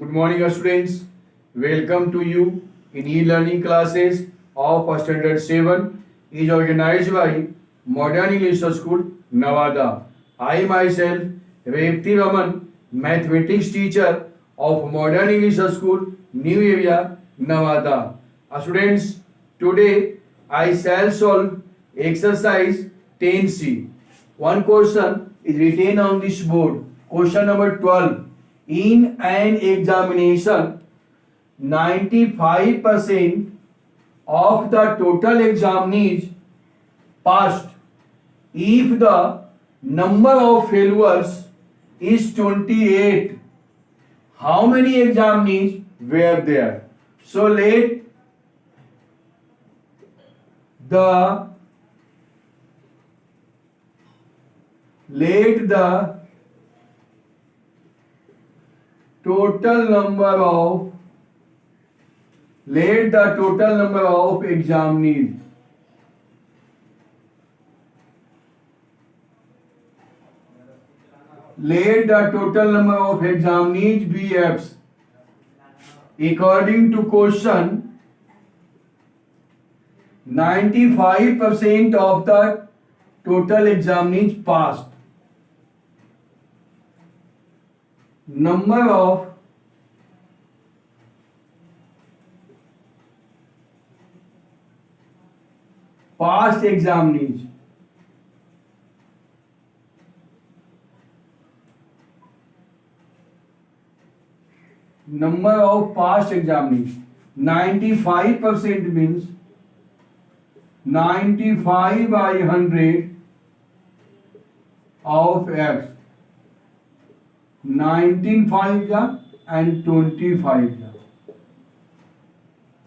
Good morning, students. Welcome to you in e-learning classes of Standard 7 is organized by Modern English School, Nevada. I myself, Revti Raman, mathematics teacher of Modern English School, New Area, Nevada. Students, today I shall solve exercise 10C. One question is written on this board. Question number 12. In an examination, 95% of the total examinees passed if the number of failures is 28. How many examinees were there? So let the total number of examinees be F's. According to question, 95% of the total examinees passed. Number of past examinees. Number of past examinees. 95% means 95 by 100 of X. 19 5 ja and 25 ja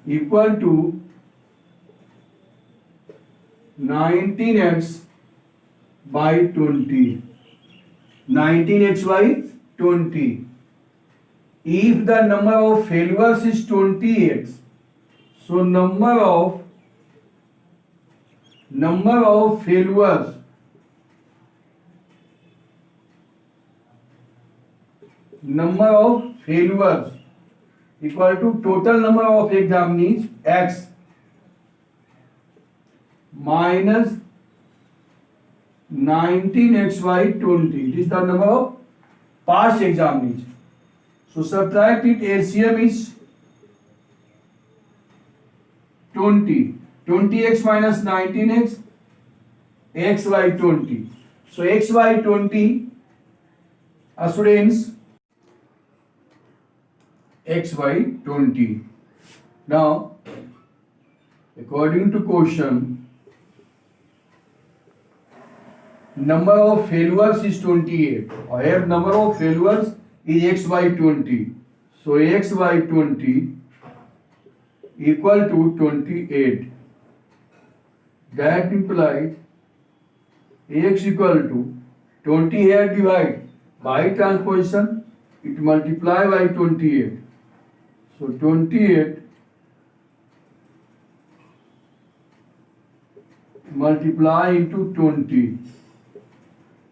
equal to 19x by 20. 19x by 20. If the number of failures is 20x, so number of failures equal to total number of examinees x minus 19x by 20. It is the number of past examinees. So subtract it. LCM is 20. 20x minus 19x, x by 20. So x by 20, students, x by 20. Now, according to question, number of failures is 28. Here number of failures is x by 20. So x by 20 equal to 28. That implies x equal to 20 here divide by transposition, it multiply by 28. So 28 multiply into 20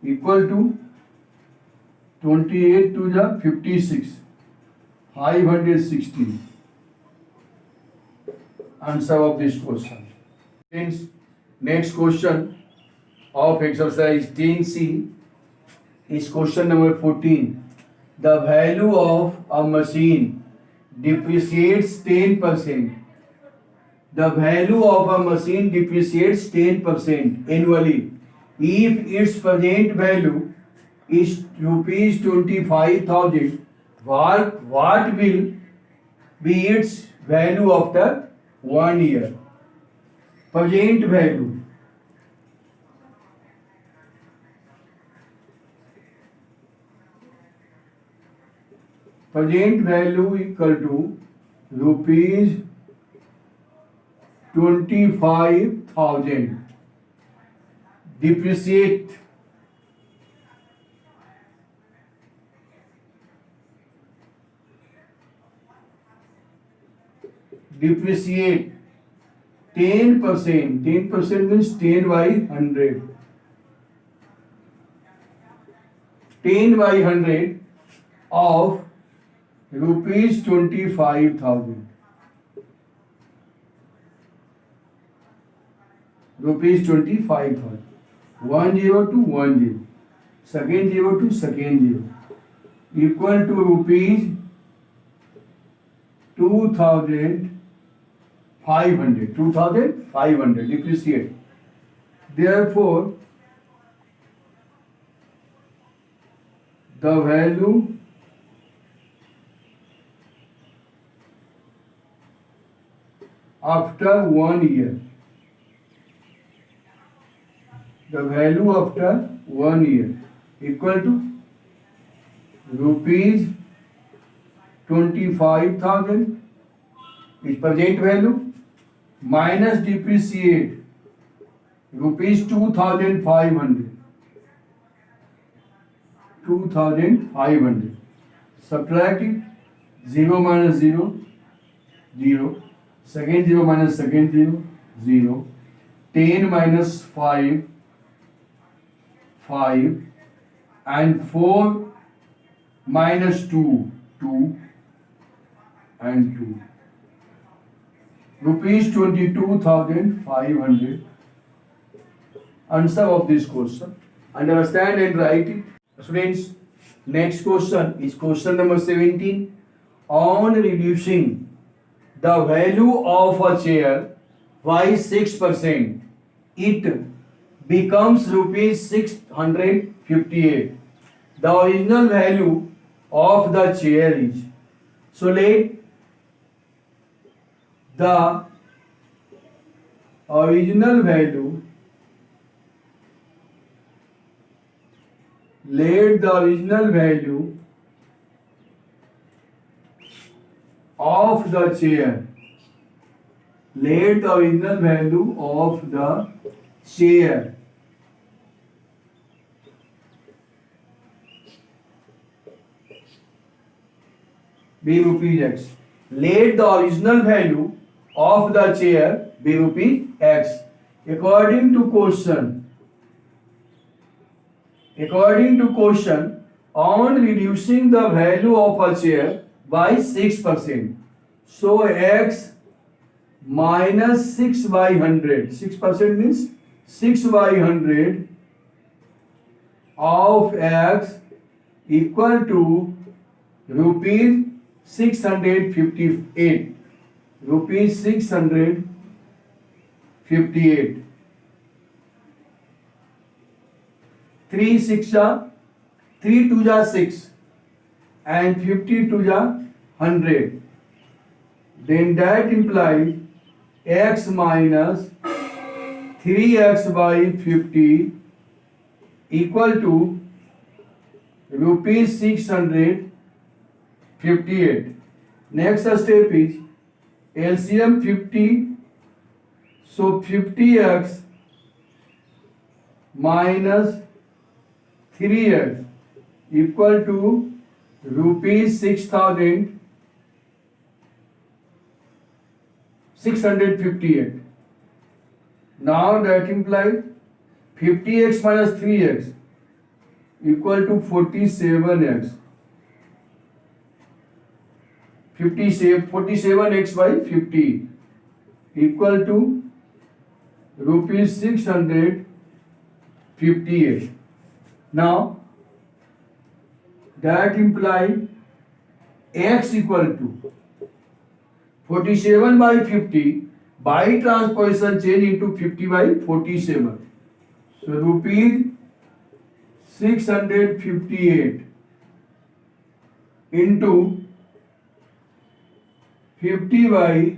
equal to 28 to the 56, 560. Answer of this question. Next question of exercise 10C is question number 14. The value of a machine depreciates 10%. The value of a machine depreciates 10% annually if its present value is rupees 25,000. What will be its value after 1 year? Present value. Present value equal to rupees 25,000. Depreciate. Depreciate 10%. 10% means 10 by 100. 10 by 100 of rupees 25,000. Rupees 25,000. 10 to 10. Second zero to second zero. Equal to rupees 2,500. 2,500. Depreciate. Therefore, the value after 1 year. The value after 1 year equal to rupees 25,000 is present value minus depreciate rupees 2,500. 2,500. Subtract it. 0 minus 0, 0. Second 0 minus second 0, 0. 10 minus 5, 5. And 4 minus 2, 2. And 2. Rupees 22,500. Answer of this question. Understand and write it. Students, next question is question number 17. On reducing the value of a chair by 6%, it becomes rupees 658. The original value of the chair is. So let the original value of the chair. Let the original value of the chair be rupees X. Let the original value of the chair be rupees X. According to question, on reducing the value of a chair by 6%. So X minus 6 by 100. 6% means 6 by 100 of X equal to rupees 658. Rupees 658. 3 6 3 2 6 and 50 2 100. Then that implies X minus 3x by 50 equal to rupees 658. Next step is LCM 50. So 50x minus 3x equal to rupees 658. Now that implies 50x minus 3x equal to 47x. 47x by 50 equal to rupees 658. Now that implies x equal to 47 by 50 by transposition change into 50 by 47. So rupees 658 into 50 by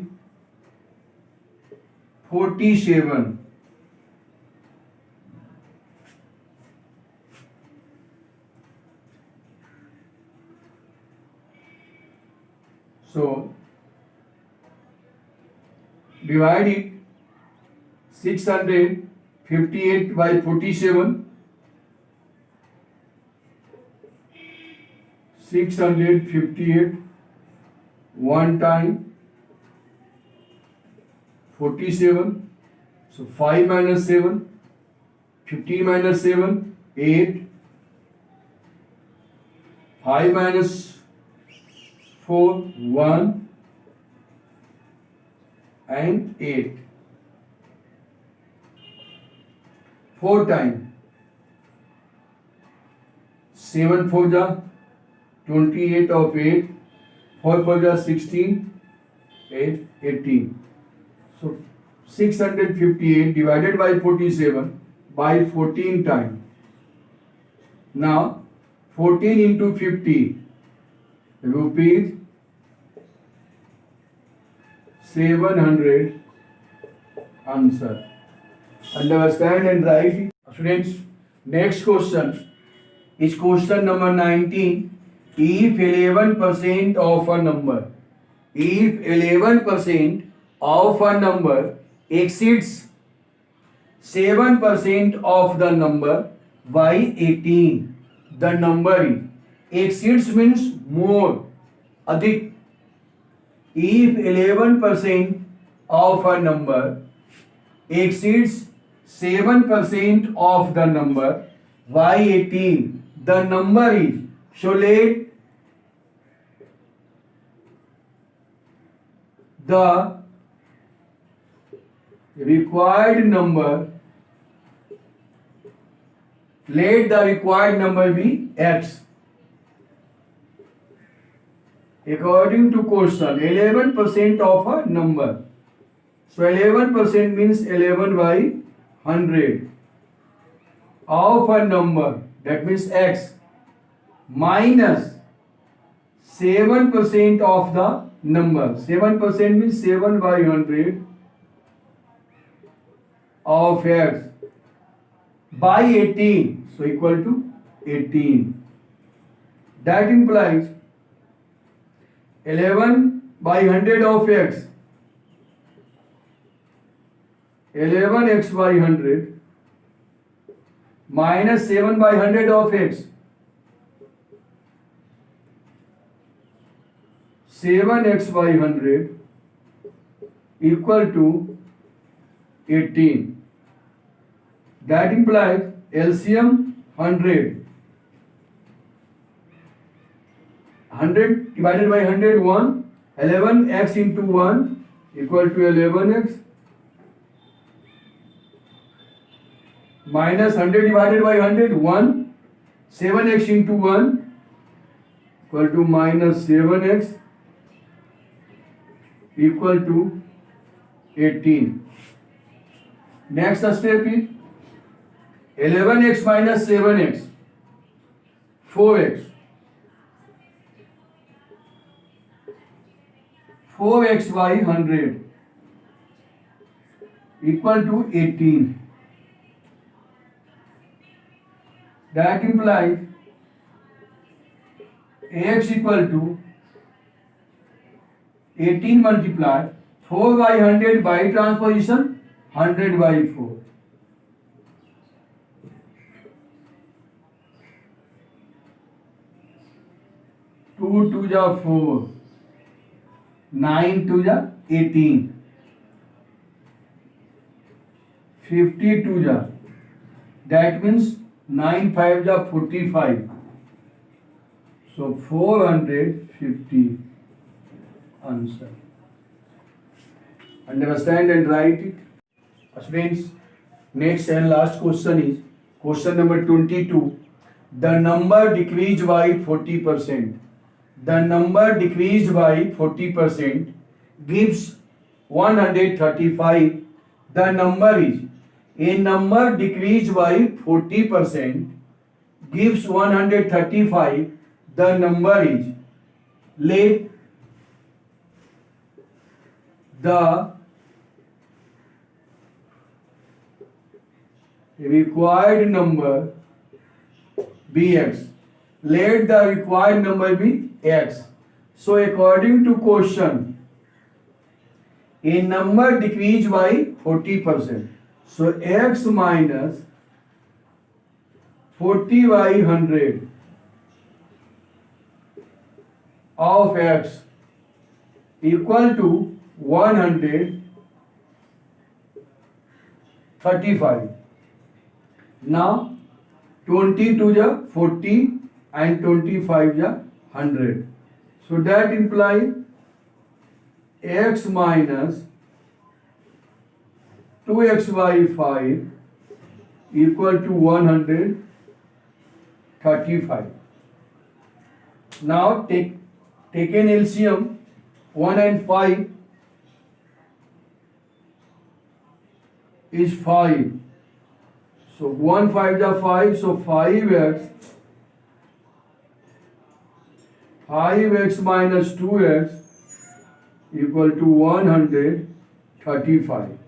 47. So divide it. 658 by 47. 658 one time 47. So 5 minus 7, 50 minus 7, 8. 5 minus 4, 1 and 8. 4 times 7 4 जा 28 of 8, 4 4 जा 16, 8 18. So 658 divided by 47 by 14 times. Now 14 into 50 rupees 700 answer. Understand and write. Students, next question is question number 19. If 11% of a number, if 11% of a number exceeds 7% of the number by 18, the number is, exceeds means more, अधिक. If 11% of a number exceeds 7% of the number by 18, the number is, so let the required number, let the required number be x. According to question, 11% of a number. So 11% means 11 by 100 of a number, that means x, minus 7% of the number. 7% means 7 by 100 of x by 18, so equal to 18. That implies 11 by 100 of x, 11x by 100 minus 7 by 100 of x, 7x by 100 equal to 18. That implies LCM 100. 100 divided by 100, 1. 11x into 1 equal to 11x. Minus 100 divided by 100, 1. 7x into 1 equal to minus 7x equal to 18. Next step is 11x minus 7x, 4x. 4x by 100 equal to 18. That implies x equal to 18 multiplied 4 by 100 by transposition 100 by 4. 2 2 जा 4, 9 2 जा 18, 52 जा, that means 9 5 जा 45. So 450 answer. Understand and write it. Students, next and last question is question number 22. The number decreased by 40%. The number decreased by 40% gives 135. The number is, a number decreased by 40% gives 135. The number is, let the required number be x. Let the required number be x. So according to question, a number decreased by 40%. So x minus 40 by 100 of x equal to 135. Now 22 ja 40 and 25 ja 100. So that implies x minus 2xy5 equal to 135. Now take an LCM. 1 and 5 is 5. So 1 5 is 5. So 5x minus 2x equal to 135.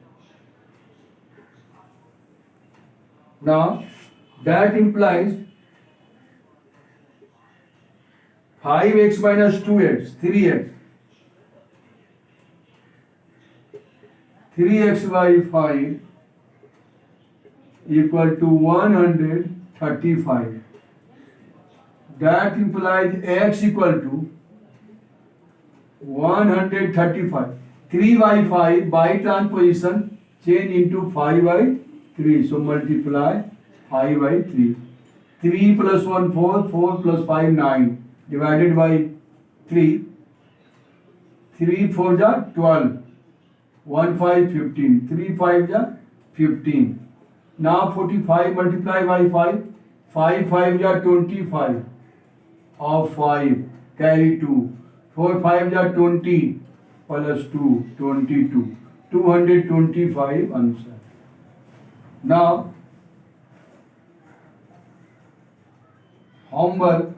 Now that implies 5x minus 2x, 3x. 3x by 5 equal to 135. That implies x equal to 135. 3 by 5 by transposition change into 5 by 3. So multiply 5 by 3. 3 plus 1 4, 4 plus 5 9. Divided by 3. 3 4 ja 12. 1 5 15. 3 5 ja 15. Now 45 multiply by 5. 5 5 ja 25. Of 5 carry 2. 4 5 ja 20 plus 2 22. 225 answer. Now homework.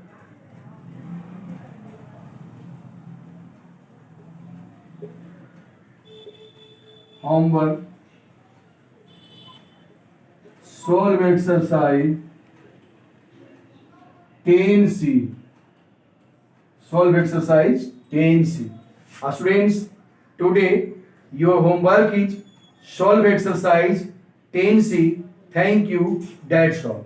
Solve exercise 10C. Solve exercise 10C. Students, today your homework is solve exercise 10C. Thank you. That's all.